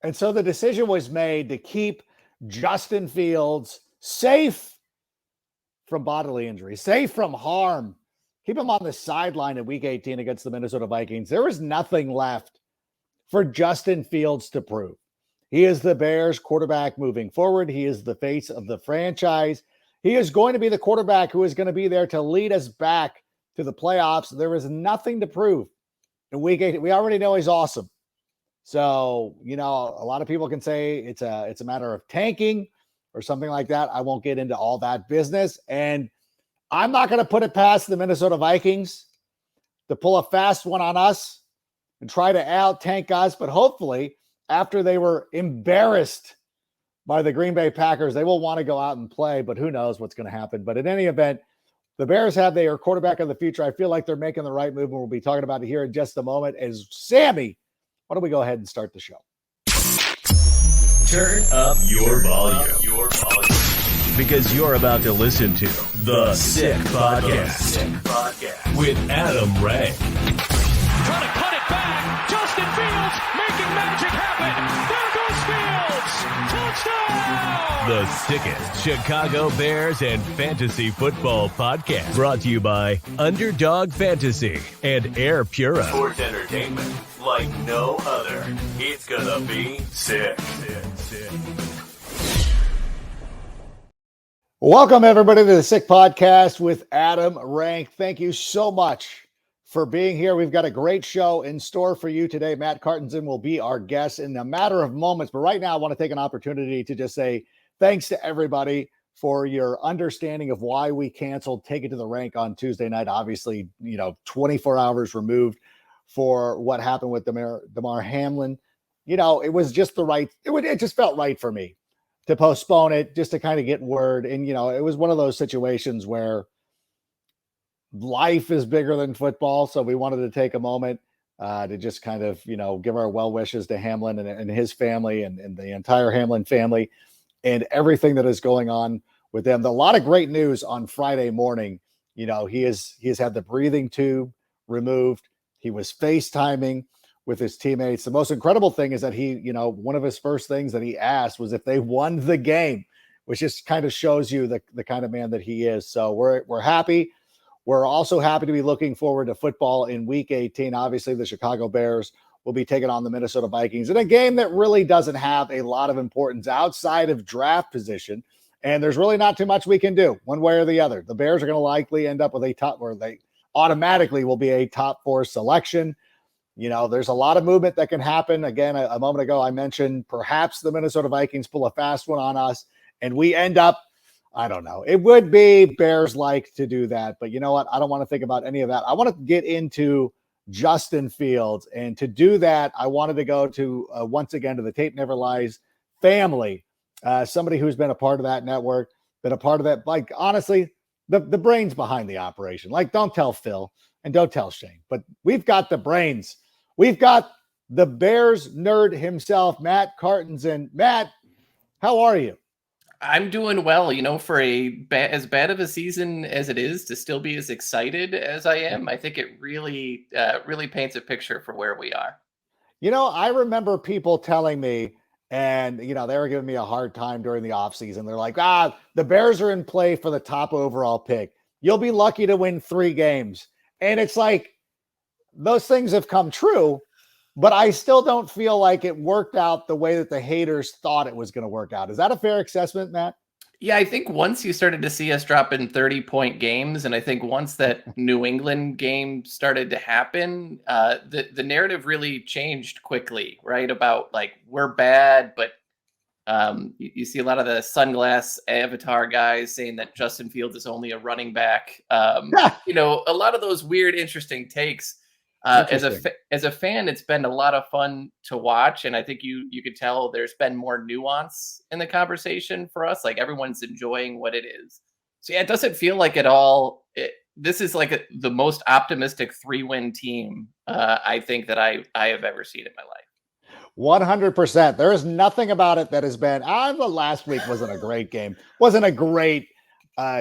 And so the decision was made to keep Justin Fields safe from bodily injury, safe from harm. Keep him on the sideline in week 18 against the Minnesota Vikings. There was nothing left for Justin Fields to prove. He is the Bears quarterback moving forward. He is the face of the franchise. He is going to be the quarterback who is going to be there to lead us back to the playoffs. There is nothing to prove in week 8. We already know he's awesome. So, a lot of people can say it's a matter of tanking or something like that. I won't get into all that business. And I'm not going to put it past the Minnesota Vikings to pull a fast one on us and try to out-tank us. But hopefully, after they were embarrassed by the Green Bay Packers, they will want to go out and play. But who knows what's going to happen. But in any event, the Bears have their quarterback of the future. I feel like they're making the right move, and we'll be talking about it here in just a moment. As Sammy, why don't we go ahead and start the show? Turn up your volume. Because you're about to listen to The Sick Podcast with Adam Ray. Trying to cut it back. Justin Fields making magic happen. There goes Fields. Touchdown. The sickest Chicago Bears and fantasy football podcast. Brought to you by Underdog Fantasy and Air Pura. Sports entertainment like no other. It's gonna be sick. Welcome, everybody, to the Sick Podcast with Adam Rank. Thank you so much for being here. We've got a great show in store for you today. Matt Cartensen will be our guest in a matter of moments. But right now, I want to take an opportunity to just say thanks to everybody for your understanding of why we canceled Take It to the Rank on Tuesday night. Obviously, 24 hours removed for what happened with Damar Hamlin. It was just it just felt right for me to postpone it, just to kind of get word. And, it was one of those situations where life is bigger than football. So we wanted to take a moment to just kind of, give our well wishes to Hamlin and his family and the entire Hamlin family and everything that is going on with them. A lot of great news on Friday morning. He has had the breathing tube removed. He was FaceTiming with his teammates. The most incredible thing is that he, one of his first things that he asked was if they won the game, which just kind of shows you the kind of man that he is. So we're happy. We're also happy to be looking forward to football in week 18. Obviously, the Chicago Bears will be taking on the Minnesota Vikings in a game that really doesn't have a lot of importance outside of draft position. And there's really not too much we can do one way or the other. The Bears are going to likely end up with they automatically will be a top 4 selection. There's a lot of movement that can happen. Again, a moment ago, I mentioned perhaps the Minnesota Vikings pull a fast one on us and we end up, I don't know. It would be Bears-like to do that. But you know what? I don't want to think about any of that. I want to get into Justin Fields. And to do that, I wanted to go to, once again, to the Tape Never Lies family. Somebody who's been a part of that network, been a part of that. Like, honestly, the brains behind the operation. Like, don't tell Phil and don't tell Shane. But we've got the brains. We've got the Bears nerd himself, Matt Cartensen. Matt, how are you? I'm doing well. For as bad of a season as it is, to still be as excited as I am, I think it really paints a picture for where we are. I remember people telling me, and, they were giving me a hard time during the offseason. They're like, the Bears are in play for the top overall pick. You'll be lucky to win 3 games. And it's like, those things have come true, but I still don't feel like it worked out the way that the haters thought it was going to work out. Is that a fair assessment, Matt? Yeah, I think once you started to see us drop in 30-point games, and I think once that New England game started to happen, the narrative really changed quickly, right? About like, we're bad, but you see a lot of the sunglass avatar guys saying that Justin Fields is only a running back. A lot of those weird, interesting takes. As a fan, it's been a lot of fun to watch, and I think you could tell there's been more nuance in the conversation for us. Like, everyone's enjoying what it is. So yeah, it doesn't feel like at all. This is like the most optimistic 3-win team I think that I have ever seen in my life. 100%. There is nothing about it that has been. The last week wasn't a great game. Wasn't a great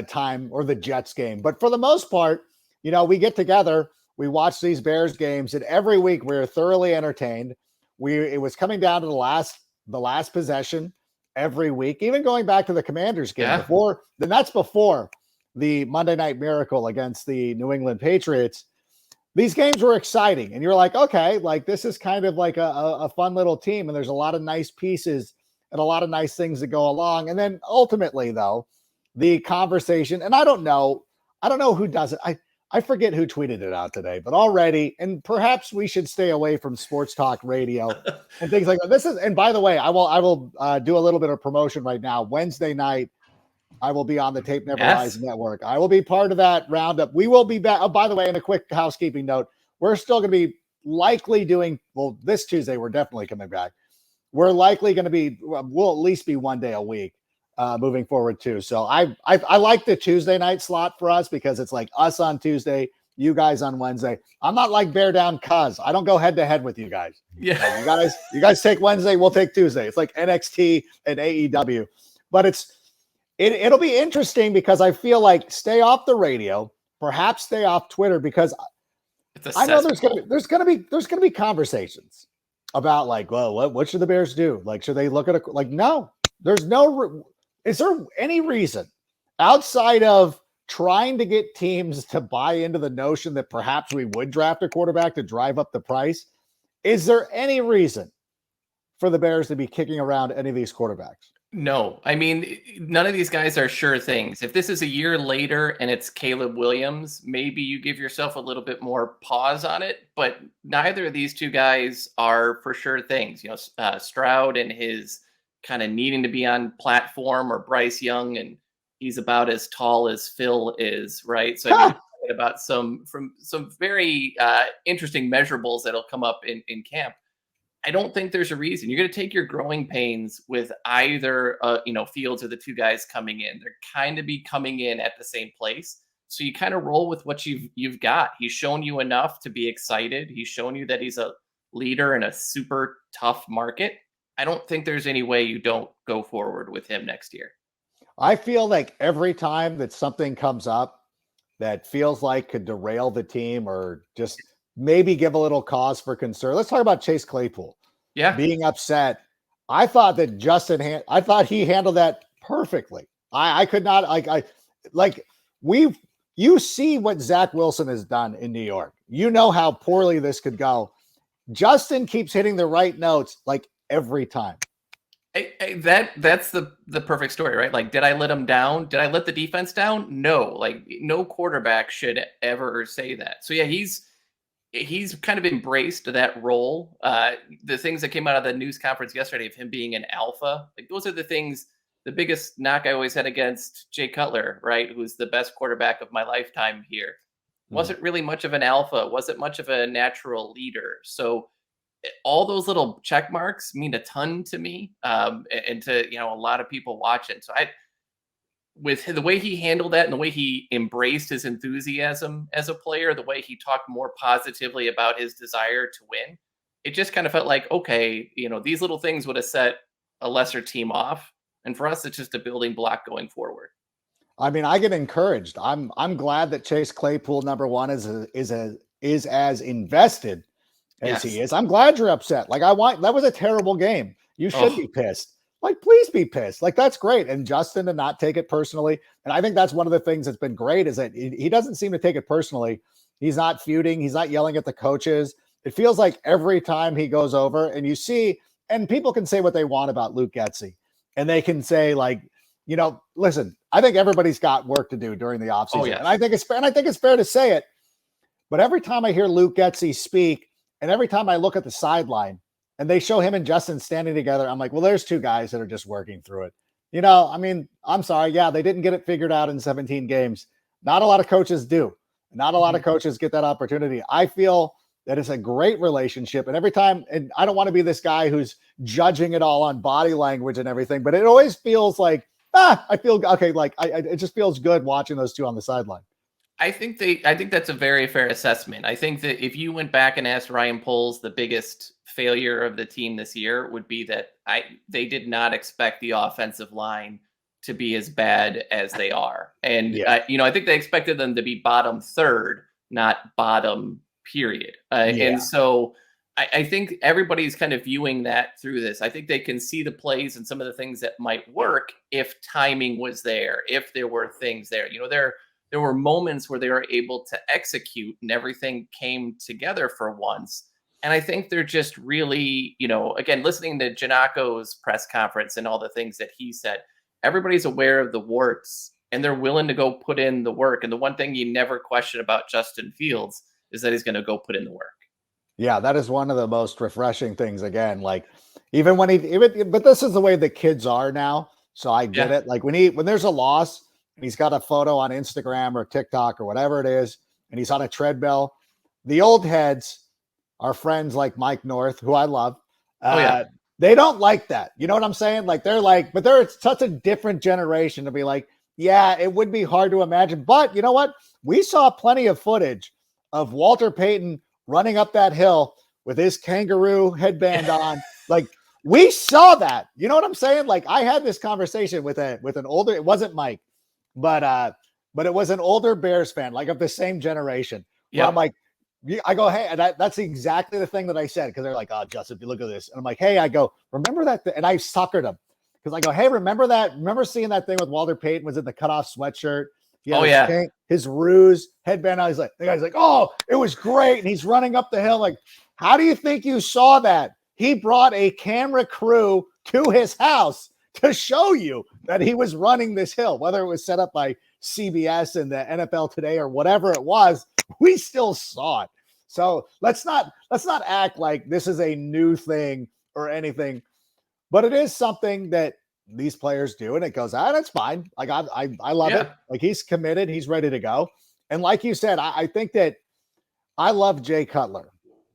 time, or the Jets game, but for the most part, we get together. We watch these Bears games, and every week we're thoroughly entertained. It was coming down to the last the last possession every week, even going back to the Commanders game Yeah. before, then that's before the Monday Night Miracle against the New England Patriots. These games were exciting, and you're like, okay, like this is kind of like a fun little team, and there's a lot of nice pieces and a lot of nice things that go along. And then ultimately, though, the conversation, and I don't know who does it. I forget who tweeted it out today, but already, and perhaps we should stay away from sports talk radio and things like that. This is, and by the way, I will do a little bit of promotion right now. Wednesday night, I will be on the Tape Never Lies Network. I will be part of that roundup. We will be back. Oh, by the way, in a quick housekeeping note, we're still going to be likely doing, well, this Tuesday, we're definitely coming back. We're likely going to be, we'll at least be one day a week moving forward too. So I like the Tuesday night slot for us because it's like us on Tuesday, you guys on Wednesday. I'm not like Bear Down Cuz. I don't go head to head with you guys. Yeah. You guys take Wednesday, we'll take Tuesday. It's like NXT and AEW. But it'll be interesting because I feel like stay off the radio, perhaps stay off Twitter, because I know there's gonna be conversations about like, well, what should the Bears do? Like, should they look at no, there's no. Is there any reason outside of trying to get teams to buy into the notion that perhaps we would draft a quarterback to drive up the price? Is there any reason for the Bears to be kicking around any of these quarterbacks? No, I mean, none of these guys are sure things. If this is a year later and it's Caleb Williams, maybe you give yourself a little bit more pause on it, but neither of these two guys are for sure things. You know, Stroud and his kind of needing to be on platform, or Bryce Young, and he's about as tall as Phil is, right? So I mean, about some very interesting measurables that'll come up in camp. I don't think there's a reason. You're going to take your growing pains with either, Fields or the two guys coming in. They're kind of be coming in at the same place. So you kind of roll with what you've got. He's shown you enough to be excited. He's shown you that he's a leader in a super tough market. I don't think there's any way you don't go forward with him next year. I feel like every time that something comes up that feels like could derail the team or just maybe give a little cause for concern. Let's talk about Chase Claypool. Yeah. Being upset. I thought that I thought he handled that perfectly. I could not, you see what Zach Wilson has done in New York. You know how poorly this could go. Justin keeps hitting the right notes like every time. That's the perfect story, right? Like, did I let him down? Did I let the defense down? No, like no quarterback should ever say that. So yeah, he's kind of embraced that role. The things that came out of the news conference yesterday of him being an alpha, like those are the things, the biggest knock I always had against Jay Cutler, right? Who's the best quarterback of my lifetime here. Wasn't really much of an alpha, wasn't much of a natural leader. So all those little check marks mean a ton to me, and to, a lot of people watching. So with the way he handled that and the way he embraced his enthusiasm as a player, the way he talked more positively about his desire to win, it just kind of felt like, okay, these little things would have set a lesser team off. And for us, it's just a building block going forward. I mean, I get encouraged. I'm glad that Chase Claypool, number one, is as invested as he is. I'm glad you're upset. That was a terrible game. You should be pissed. Like, please be pissed. Like, that's great. And Justin to not take it personally. And I think that's one of the things that's been great is that he doesn't seem to take it personally. He's not feuding. He's not yelling at the coaches. It feels like every time he goes over and you see, and people can say what they want about Luke Getsy, and they can say like, listen, I think everybody's got work to do during the offseason. Yeah. And I think it's fair to say it. But every time I hear Luke Getsy speak, and every time I look at the sideline and they show him and Justin standing together, I'm like, well, there's two guys that are just working through it. I mean, I'm sorry. Yeah, they didn't get it figured out in 17 games. Not a lot of coaches do. Not a lot of coaches get that opportunity. I feel that it's a great relationship. And every time, and I don't want to be this guy who's judging it all on body language and everything, but it always feels like, I feel okay. Like it just feels good watching those two on the sideline. I think that's a very fair assessment. I think that if you went back and asked Ryan Poles, the biggest failure of the team this year would be that they did not expect the offensive line to be as bad as they are. And, I think they expected them to be bottom third, not bottom period. And so I think everybody's kind of viewing that through this. I think they can see the plays and some of the things that might work if timing was there, if there were things there. There were moments where they were able to execute and everything came together for once. And I think they're just really, again, listening to Janako's press conference and all the things that he said, everybody's aware of the warts and they're willing to go put in the work. And the one thing you never question about Justin Fields is that he's going to go put in the work. Yeah, that is one of the most refreshing things. Again, like but this is the way the kids are now. So I get it. Like when there's a loss and he's got a photo on Instagram or TikTok or whatever it is, and he's on a treadmill, the old heads, our friends like Mike North, who I love, they don't like that. You know what I'm saying? Like but they're such a different generation to be like, yeah, it would be hard to imagine. But you know what? We saw plenty of footage of Walter Payton running up that hill with his kangaroo headband on. Like we saw that. You know what I'm saying? Like I had this conversation with an older, it wasn't Mike, but it was an older Bears fan, like of the same generation. Yeah. I'm like, I go, hey, and that's exactly the thing that I said. Cause they're like, oh, Justin, if you look at this. And I'm like, hey, I go, remember that? And I suckered them. Cause I go, hey, remember that? Remember seeing that thing with Walter Payton was in the cutoff sweatshirt? His ruse headband on. The guy's like, oh, it was great. And he's running up the hill. Like, how do you think you saw that? He brought a camera crew to his house to show you that he was running this hill, whether it was set up by CBS and the NFL Today or whatever it was, we still saw it. So let's not act like this is a new thing or anything, but it is something that these players do, and it goes, that's fine. Like I love it. Like he's committed, he's ready to go. And like you said, I think that I love Jay Cutler.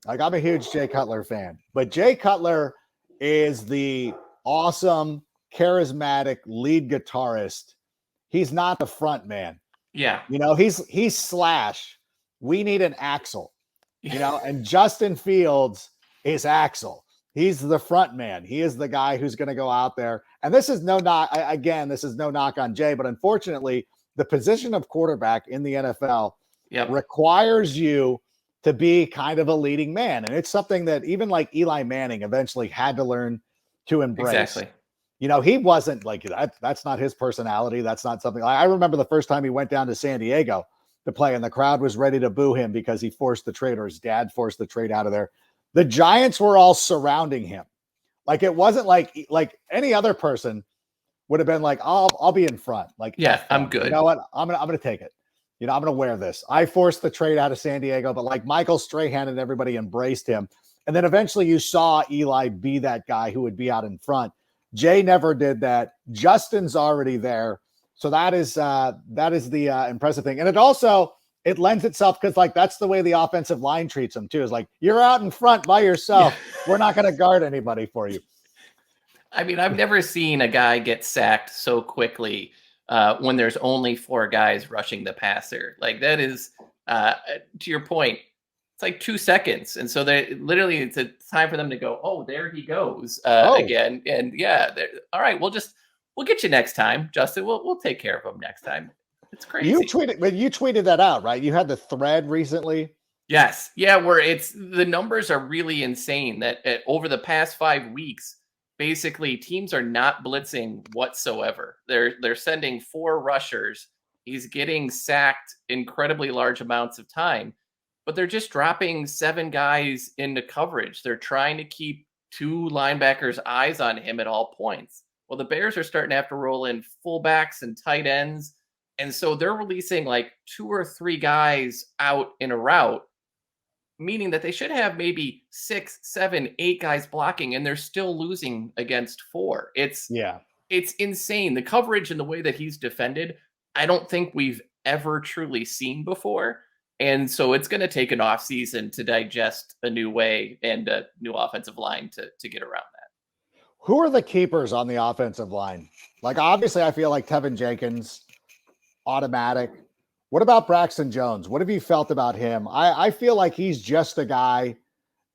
Like I'm a huge Jay Cutler fan, but Jay Cutler is the awesome, charismatic lead guitarist. He's not the front man. Yeah. He's Slash. We need an Axel, and Justin Fields is Axel. He's the front man. He is the guy who's going to go out there. And this is no knock. Again, this is no knock on Jay, but unfortunately, the position of quarterback in the NFL requires you to be kind of a leading man. And it's something that even like Eli Manning eventually had to learn to embrace. Exactly. He wasn't like that. That's not his personality. That's not something. I remember the first time he went down to San Diego to play and the crowd was ready to boo him because he forced the trade, or his dad forced the trade out of there. The Giants were all surrounding him. Like it wasn't like any other person would have been like, I'll be in front. Like, I'm good. You know what? I'm gonna take it. I'm gonna wear this. I forced the trade out of San Diego, but like Michael Strahan and everybody embraced him. And then eventually you saw Eli be that guy who would be out in front. Jay never did that. Justin's already there. So that is the impressive thing. And it lends itself because like that's the way the offensive line treats them too. Is like, you're out in front by yourself. We're not going to guard anybody for you. I mean, I've never seen a guy get sacked so quickly when there's only 4 guys rushing the passer. Like that is, to your point, it's like 2 seconds. And so it's a time for them to go, oh, there he goes again. And all right, we'll get you next time, Justin. We'll take care of him next time. It's crazy. You tweeted that out, right? You had the thread recently. Yes. Yeah. Where the numbers are really insane that over the past 5 weeks, basically teams are not blitzing whatsoever. They're sending 4 rushers. He's getting sacked incredibly large amounts of time, but they're just dropping 7 guys into coverage. They're trying to keep 2 linebackers' eyes on him at all points. Well, the Bears are starting to have to roll in fullbacks and tight ends. And so they're releasing like 2 or 3 guys out in a route, meaning that they should have maybe 6, 7, 8 guys blocking, and they're still losing against 4. It's insane. The coverage and the way that he's defended, I don't think we've ever truly seen before. And so it's going to take an offseason to digest a new way and a new offensive line to get around that. Who are the keepers on the offensive line? Like, obviously, I feel like Tevin Jenkins, automatic. What about Braxton Jones? What have you felt about him? I feel like he's just a guy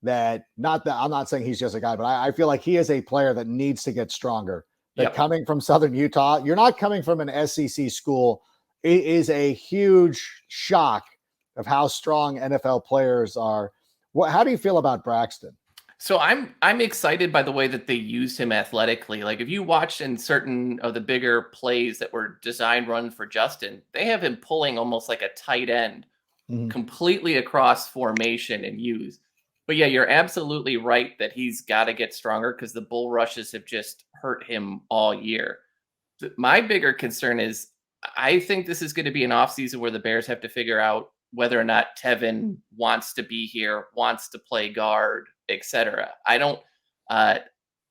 that, I'm not saying he's just a guy, but I feel like he is a player that needs to get stronger. That coming from Southern Utah, you're not coming from an SEC school. It is a huge shock of how strong NFL players are. How do you feel about Braxton? So I'm excited by the way that they used him athletically. Like if you watched in certain of the bigger plays that were designed run for Justin, they have him pulling almost like a tight end Mhm. completely across formation and use. But yeah, you're absolutely right that he's got to get stronger because the bull rushes have just hurt him all year. My bigger concern is I think this is going to be an offseason where the Bears have to figure out whether or not Tevin wants to be here, wants to play guard, etc. I don't uh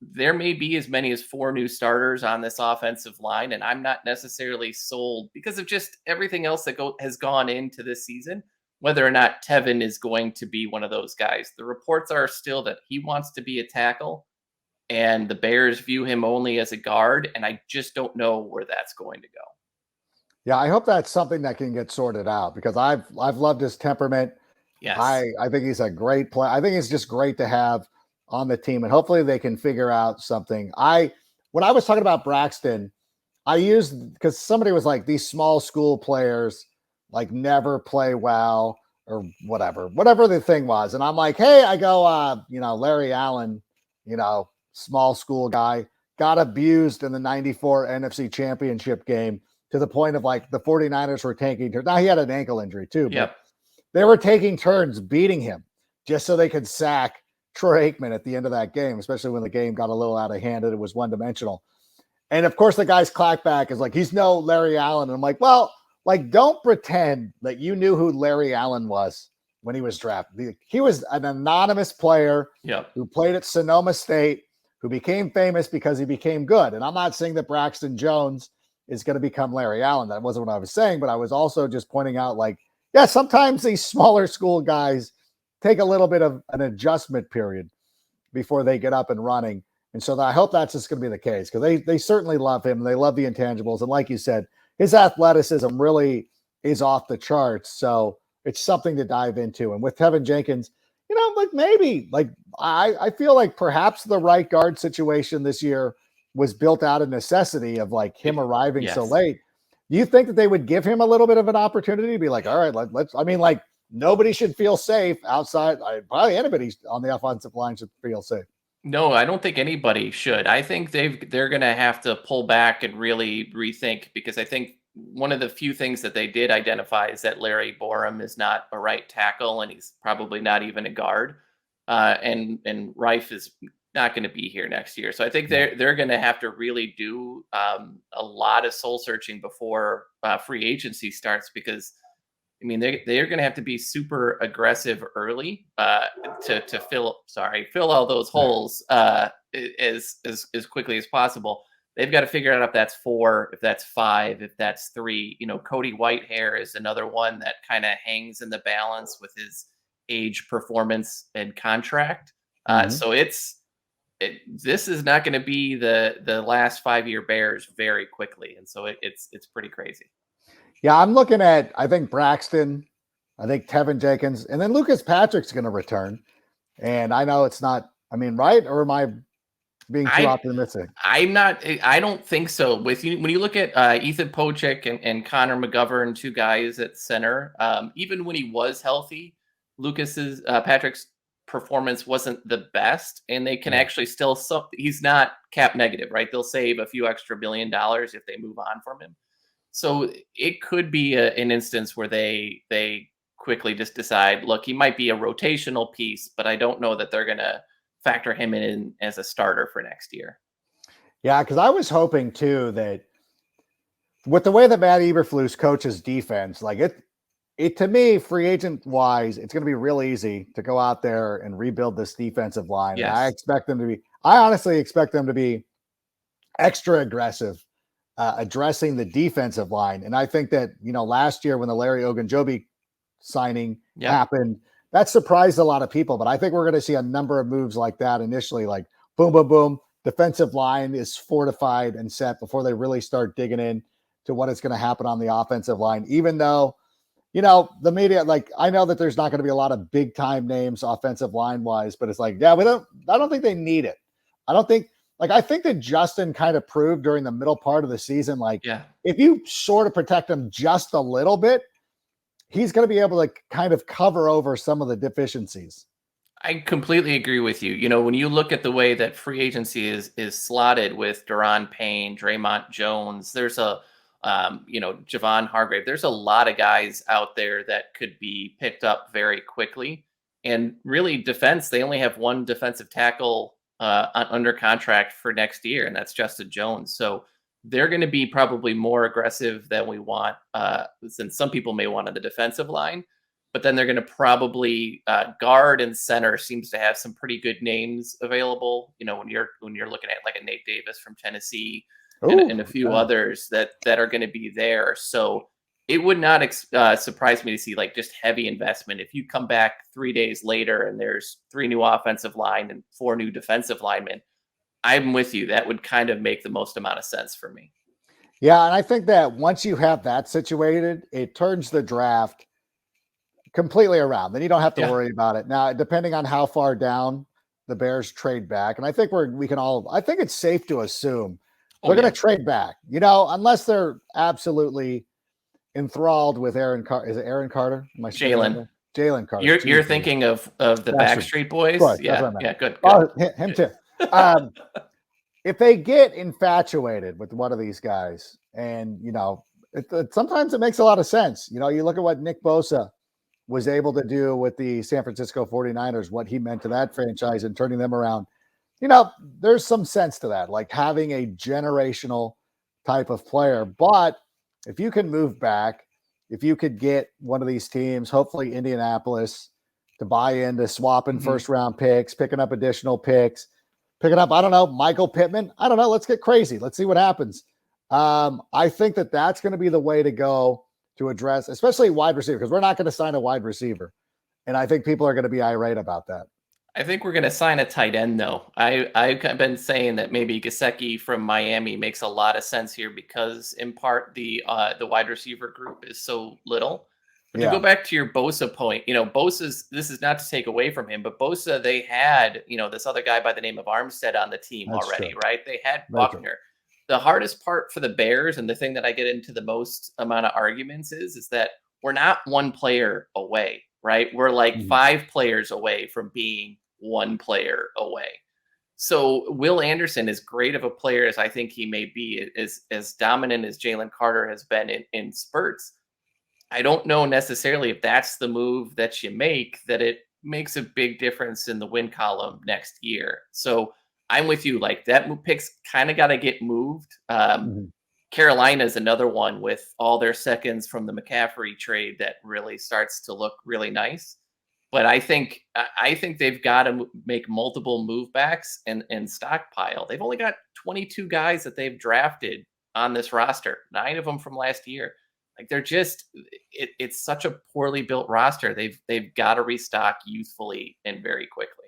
there may be as many as 4 new starters on this offensive line, and I'm not necessarily sold because of just everything else that has gone into this season, whether or not Tevin is going to be one of those guys. The reports are still that he wants to be a tackle, and the Bears view him only as a guard, and I just don't know where that's going to go. Yeah, I hope that's something that can get sorted out because I've loved his temperament. Yes. I think he's a great player. I think it's just great to have on the team, and hopefully they can figure out something. When I was talking about Braxton, I used because somebody was like these small school players like never play well or whatever the thing was, and I'm like, hey, I go, Larry Allen, small school guy got abused in the '94 NFC Championship game to the point of like the 49ers were taking turns. Now he had an ankle injury too, but Yep. they were taking turns beating him just so they could sack Troy Aikman at the end of that game, especially when the game got a little out of hand and it was one dimensional. And of course, the guy's clackback is like, he's no Larry Allen. And I'm like, well, like, don't pretend that you knew who Larry Allen was when he was drafted. He was an anonymous player Yep. who played at Sonoma State, who became famous because he became good. And I'm not saying that Braxton Jones is going to become Larry Allen. That wasn't what I was saying, but I was also just pointing out, like, yeah, sometimes these smaller school guys take a little bit of an adjustment period before they get up and running. And so I hope that's just going to be the case because they certainly love him. They love the intangibles. And like you said, his athleticism really is off the charts. So it's something to dive into. And with Tevin Jenkins, like maybe like I feel like perhaps the right guard situation this year was built out of necessity of like him arriving so Yes. late. Do you think that they would give him a little bit of an opportunity to be like, all right, let's, like nobody should feel safe outside. Probably anybody on the offensive line should feel safe. No, I don't think anybody should. I think they're going to have to pull back and really rethink because I think one of the few things that they did identify is that Larry Borum is not a right tackle and he's probably not even a guard. And Reif is not going to be here next year. So I think they're going to have to really do a lot of soul searching before free agency starts because I mean, they're going to have to be super aggressive early to fill all those holes as quickly as possible. They've got to figure out if that's 4, if that's 5, if that's 3. Cody Whitehair is another one that kind of hangs in the balance with his age, performance, and contract. So this is not going to be the last 5-year Bears very quickly, and so it's pretty crazy. Yeah, I'm looking at, I think Braxton, I think Tevin Jenkins, and then Lucas Patrick's going to return. And I know it's not, right? Or am I being too optimistic? I don't think so. When you look at Ethan Pochek and Connor McGovern, 2 guys at center, even when he was healthy, Patrick's performance wasn't the best, and they can actually still, he's not cap negative, right? They'll save a few extra $1 billion if they move on from him. So it could be an instance where they quickly just decide, look, he might be a rotational piece, but I don't know that they're going to factor him in as a starter for next year. Yeah, because I was hoping too that with the way that Matt Eberflus coaches defense, like it to me, free agent wise, it's going to be real easy to go out there and rebuild this defensive line. Yes. And I honestly expect them to be extra aggressive. Addressing the defensive line. And I think that, last year when the Larry Ogunjobi signing happened, that surprised a lot of people. But I think we're going to see a number of moves like that initially, like boom, boom, boom. Defensive line is fortified and set before they really start digging in to what is going to happen on the offensive line. Even though, the media, like I know that there's not going to be a lot of big time names offensive line wise, but it's like, I don't think they need it. I think that Justin kind of proved during the middle part of the season, if you sort of protect him just a little bit, he's going to be able to kind of cover over some of the deficiencies. I completely agree with you. You know, when you look at the way that free agency is slotted with Deron Payne, Draymond Jones, there's a Javon Hargrave. There's a lot of guys out there that could be picked up very quickly. And really, defense, they only have one defensive tackle under contract for next year, and that's Justin Jones. So they're going to be probably more aggressive than we want, since some people may want on the defensive line. But then they're going to probably guard and center seems to have some pretty good names available. You know, when you're looking at like a Nate Davis from Tennessee and a few others that are going to be there. So it would not surprise me to see like just heavy investment. If you come back 3 days later and there's 3 new offensive line and 4 new defensive linemen, I'm with you. That would kind of make the most amount of sense for me. Yeah, and I think that once you have that situated, it turns the draft completely around. Then you don't have to worry about it. Now, depending on how far down the Bears trade back, and I think I think it's safe to assume they're going to trade back, unless they're absolutely enthralled with Aaron Carter. Is it Aaron Carter? Jalen Carter. You're thinking of the Backstreet Boys? Yeah, good. Oh, him too. If they get infatuated with one of these guys, and sometimes it makes a lot of sense. You look at what Nick Bosa was able to do with the San Francisco 49ers, what he meant to that franchise and turning them around. There's some sense to that, like having a generational type of player. But if you can move back, if you could get one of these teams, hopefully Indianapolis, to buy into swapping first round picks, picking up additional picks, picking up, I don't know, Michael Pittman. I don't know. Let's get crazy. Let's see what happens. I think that that's going to be the way to go to address, especially wide receiver, because we're not going to sign a wide receiver. And I think people are going to be irate about that. I think we're going to sign a tight end, though. I've been saying that maybe Gesicki from Miami makes a lot of sense here because, in part, the wide receiver group is so little. But to go back to your Bosa point, Bosa's, this is not to take away from him, but Bosa, they had, this other guy by the name of Armstead on the team already, right? They had Buckner. The hardest part for the Bears, and the thing that I get into the most amount of arguments is that we're not one player away, right? We're like 5 players away from being one player away. So Will Anderson, as great of a player as I think he may be, as dominant as Jalen Carter has been in spurts, I don't know necessarily if that's the move that you make, that it makes a big difference in the win column next year. So I'm with you. Like that pick's kind of got to get moved. Carolina is another one with all their seconds from the McCaffrey trade that really starts to look really nice. But I think they've got to make multiple movebacks and stockpile. They've only got 22 guys that they've drafted on this roster, 9 of them from last year. Like they're just, it's such a poorly built roster. They've got to restock youthfully and very quickly.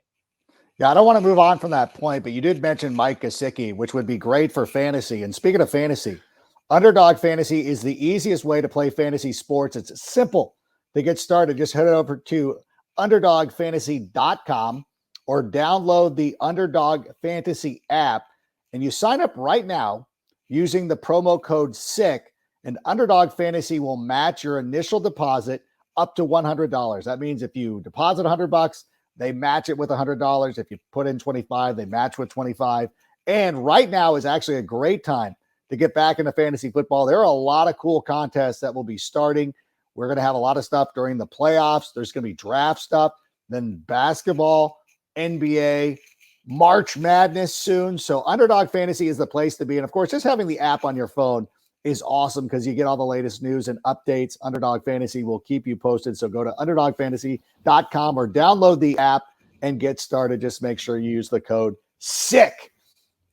Yeah, I don't want to move on from that point, but you did mention Mike Gesicki, which would be great for fantasy. And speaking of fantasy, Underdog Fantasy is the easiest way to play fantasy sports. It's simple to get started. Just head over to underdogfantasy.com or download the Underdog Fantasy app, and you sign up right now using the promo code SICK, and Underdog Fantasy will match your initial deposit up to $100. That means if you deposit $100, they match it with $100. If you put in 25, they match with 25. And right now is actually a great time to get back into fantasy football. There are a lot of cool contests that will be starting. We're going to have a lot of stuff during the playoffs. There's going to be draft stuff, then basketball, NBA, March Madness soon. So Underdog Fantasy is the place to be. And of course, just having the app on your phone is awesome because you get all the latest news and updates. Underdog Fantasy will keep you posted. So go to underdogfantasy.com or download the app and get started. Just make sure you use the code SICK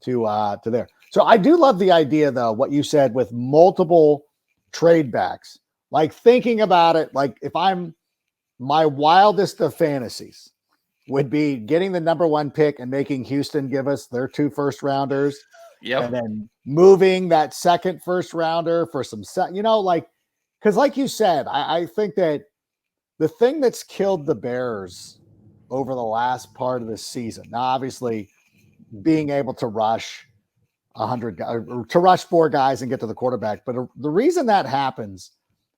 to there. So I do love the idea, though, what you said with multiple trade backs. Like thinking about it, like if I'm my wildest of fantasies would be getting the number 1 pick and making Houston give us their 2 first rounders. Yep. And then moving that second first rounder for some, because like you said, I think that the thing that's killed the Bears over the last part of the season, now obviously being able to rush 100 guys, or to rush 4 guys and get to the quarterback. But the reason that happens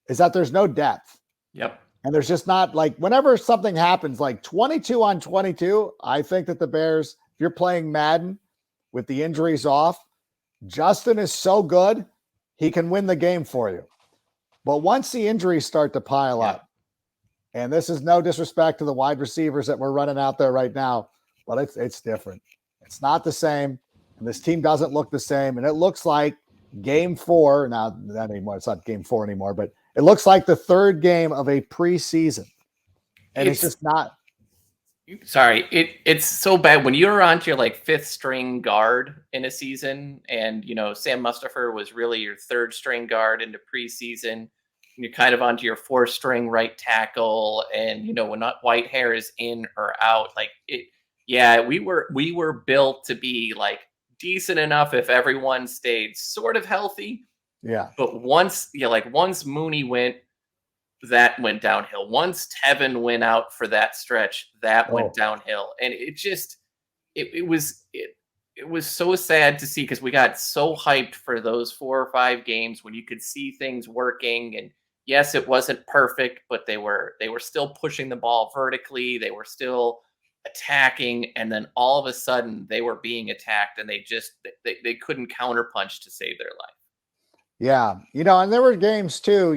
is that there's no depth. Yep. And there's just not like whenever something happens, like 22 on 22, I think that the Bears, if you're playing Madden with the injuries off, Justin is so good, he can win the game for you. But once the injuries start to pile up, and this is no disrespect to the wide receivers that we're running out there right now, but it's different. It's not the same, and this team doesn't look the same. And it looks like game 4, now not anymore, it's not game 4 anymore, but it looks like the third game of a preseason. And it's just not. Sorry, it's so bad when you're on to your like 5th string guard in a season, and Sam Mustipher was really your 3rd string guard into preseason, and you're kind of onto your 4th string right tackle, and when not Whitehair is in or out, like it. Yeah, we were built to be like decent enough if everyone stayed sort of healthy. Yeah, but once Mooney went. That went downhill. Once Tevin went out for that stretch, that went downhill. And it was so sad to see, because we got so hyped for those 4 or 5 games when you could see things working. And yes, it wasn't perfect, but they were still pushing the ball vertically. They were still attacking. And then all of a sudden they were being attacked, and they couldn't counterpunch to save their life. Yeah. And there were games too,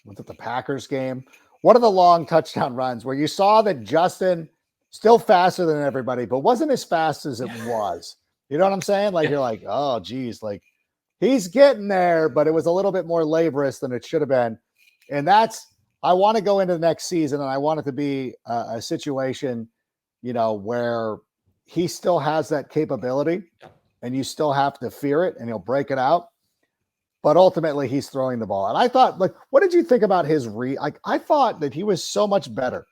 was it the Packers game? One of the long touchdown runs where you saw that Justin still faster than everybody, but wasn't as fast as it was. You know what I'm saying? Like, you're like, oh, geez, like he's getting there, but it was a little bit more laborious than it should have been. And I want to go into the next season, and I want it to be a situation, where he still has that capability, and you still have to fear it, and he'll break it out. But ultimately, he's throwing the ball. And I thought, like, what did you think about his read? Like, I thought that he was so much better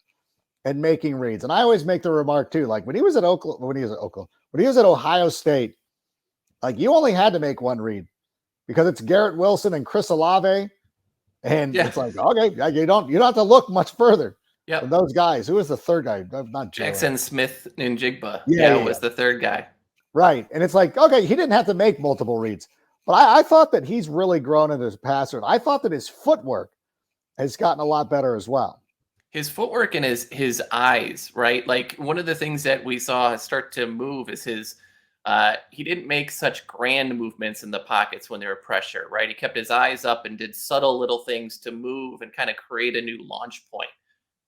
at making reads. And I always make the remark too, like when he was at Ohio State, like you only had to make one read because it's Garrett Wilson and Chris Olave. And it's like, okay, you don't have to look much further. Yeah. Those guys. Who was the third guy? Not Jackson Smith and Jigba. Was the third guy. Right. And it's like, okay, he didn't have to make multiple reads. But I thought that he's really grown as a passer. And I thought that his footwork has gotten a lot better as well. His footwork and his eyes, right? Like one of the things that we saw start to move is he didn't make such grand movements in the pockets when there were pressure, right? He kept his eyes up and did subtle little things to move and kind of create a new launch point.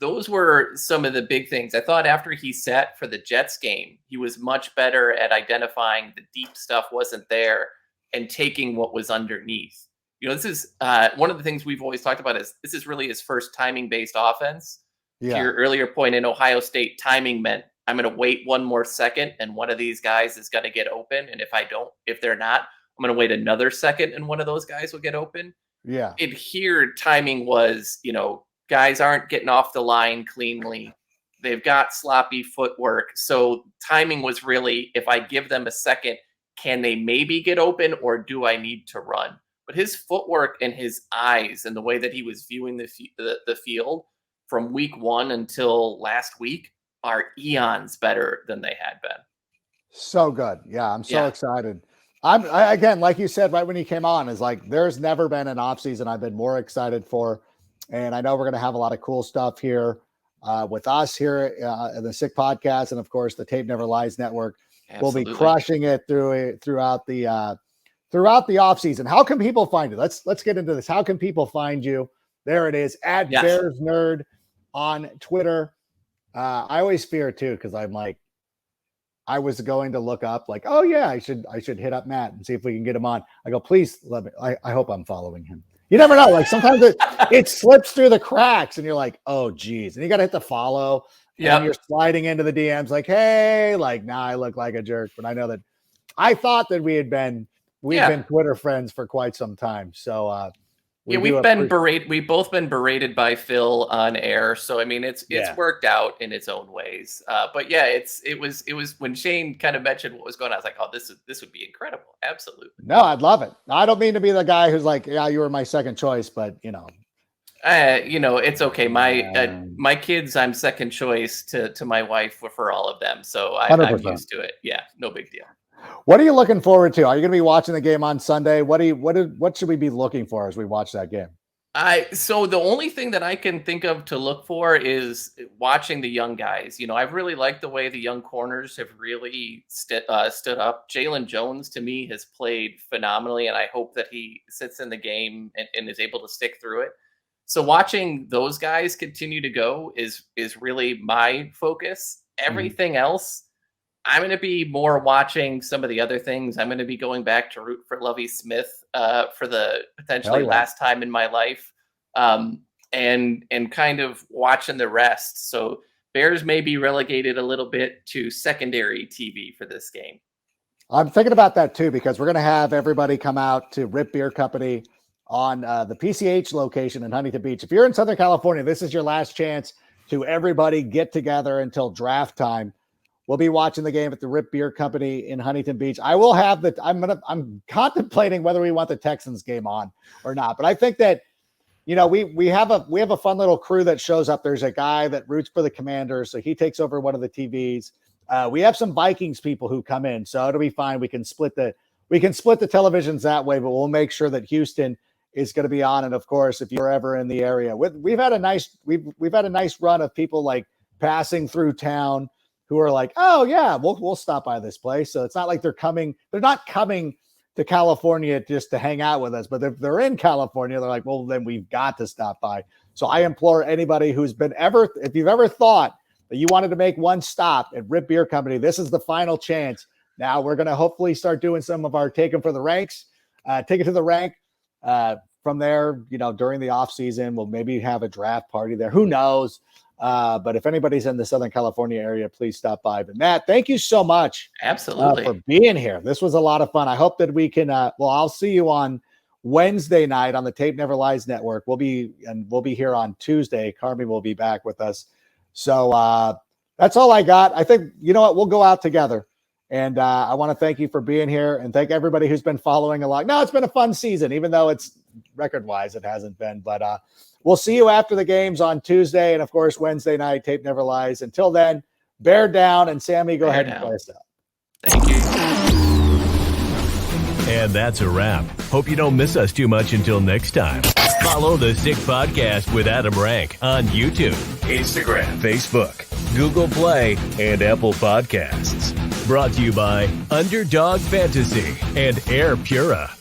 Those were some of the big things. I thought after he sat for the Jets game, he was much better at identifying the deep stuff wasn't there and taking what was underneath. This is one of the things we've always talked about is this is really his first timing-based offense. Yeah. To your earlier point in Ohio State, timing meant I'm going to wait one more second and one of these guys is going to get open. And if they're not, I'm going to wait another second and one of those guys will get open. Yeah. And here timing was, guys aren't getting off the line cleanly. They've got sloppy footwork. So timing was really, if I give them a second, can they maybe get open or do I need to run? But his footwork and his eyes and the way that he was viewing the field from week 1 until last week are eons better than they had been. So good. Yeah, I'm so excited. Again, like you said, right when he came on, is like there's never been an offseason I've been more excited for. And I know we're going to have a lot of cool stuff here with us here in the Sick Podcast. And of course, the Tape Never Lies Network. Absolutely. We'll be crushing it throughout the offseason. How can people find you? Let's get into this. How can people find you? There it is, at Bears Nerd on Twitter. I always fear too, because I'm like, I was going to look up like, oh yeah, I should hit up Matt and see if we can get him on. I go, please let me. I hope I'm following him. You never know. Like sometimes it slips through the cracks, and you're like, oh geez, and you got to hit the follow. Yeah, you're sliding into the DMs like, hey, like now I look like a jerk, but I know that I thought that we've been Twitter friends for quite some time. So we've both been berated by Phil on air. So I mean, it's worked out in its own ways. But yeah, it was when Shane kind of mentioned what was going on, I was like, oh, this would be incredible. Absolutely. No, I'd love it. I don't mean to be the guy who's like, yeah, you were my second choice, but it's okay. My kids, I'm second choice to my wife for all of them. So I'm used to it. Yeah, no big deal. What are you looking forward to? Are you going to be watching the game on Sunday? What should we be looking for as we watch that game? So the only thing that I can think of to look for is watching the young guys. I've really liked the way the young corners have really stood up. Jalen Jones to me has played phenomenally, and I hope that he sits in the game and is able to stick through it. So watching those guys continue to go is really my focus. Everything else, I'm going to be more watching some of the other things. I'm going to be going back to root for Lovie Smith for the potentially last time in my life, and kind of watching the rest. So Bears may be relegated a little bit to secondary TV for this game. I'm thinking about that too, because we're going to have everybody come out to Rip Beer Company on the PCH location in Huntington Beach. If you're in Southern California, this is your last chance to everybody get together until draft time. We'll be watching the game at the Rip Beer Company in Huntington Beach. I will have I'm contemplating whether we want the Texans game on or not. But I think that, we have a fun little crew that shows up. There's a guy that roots for the Commanders, so he takes over one of the TVs. We have some Vikings people who come in, so it'll be fine. We can split the televisions that way, but we'll make sure that Houston is going to be on. And of course, if you're ever in the area, we've had a nice run of people like passing through town who are like, oh yeah, we'll stop by this place. So it's not like they're not coming to California just to hang out with us, but if they're in California, they're like, well, then we've got to stop by. So I implore anybody who's if you've ever thought that you wanted to make one stop at Rip Beer Company, this is the final chance. Now we're going to hopefully start doing some of our take it to the rank. From there, during the offseason, we'll maybe have a draft party there. Who knows? But if anybody's in the Southern California area, please stop by. But Matt, thank you so much. Absolutely. For being here. This was a lot of fun. I hope that we can, I'll see you on Wednesday night on the Tape Never Lies Network. We'll be here on Tuesday. Carmi will be back with us. So that's all I got. I think, you know what, we'll go out together. And I want to thank you for being here and thank everybody who's been following along. No, it's been a fun season, even though it's record-wise it hasn't been. But we'll see you after the games on Tuesday and, of course, Wednesday night. Tape Never Lies. Until then, bear down. And Sammy, go ahead and play us out. Thank you. And that's a wrap. Hope you don't miss us too much until next time. Follow the Sick Podcast with Adam Rank on YouTube, Instagram, Facebook, Google Play, and Apple Podcasts. Brought to you by Underdog Fantasy and Air Pura.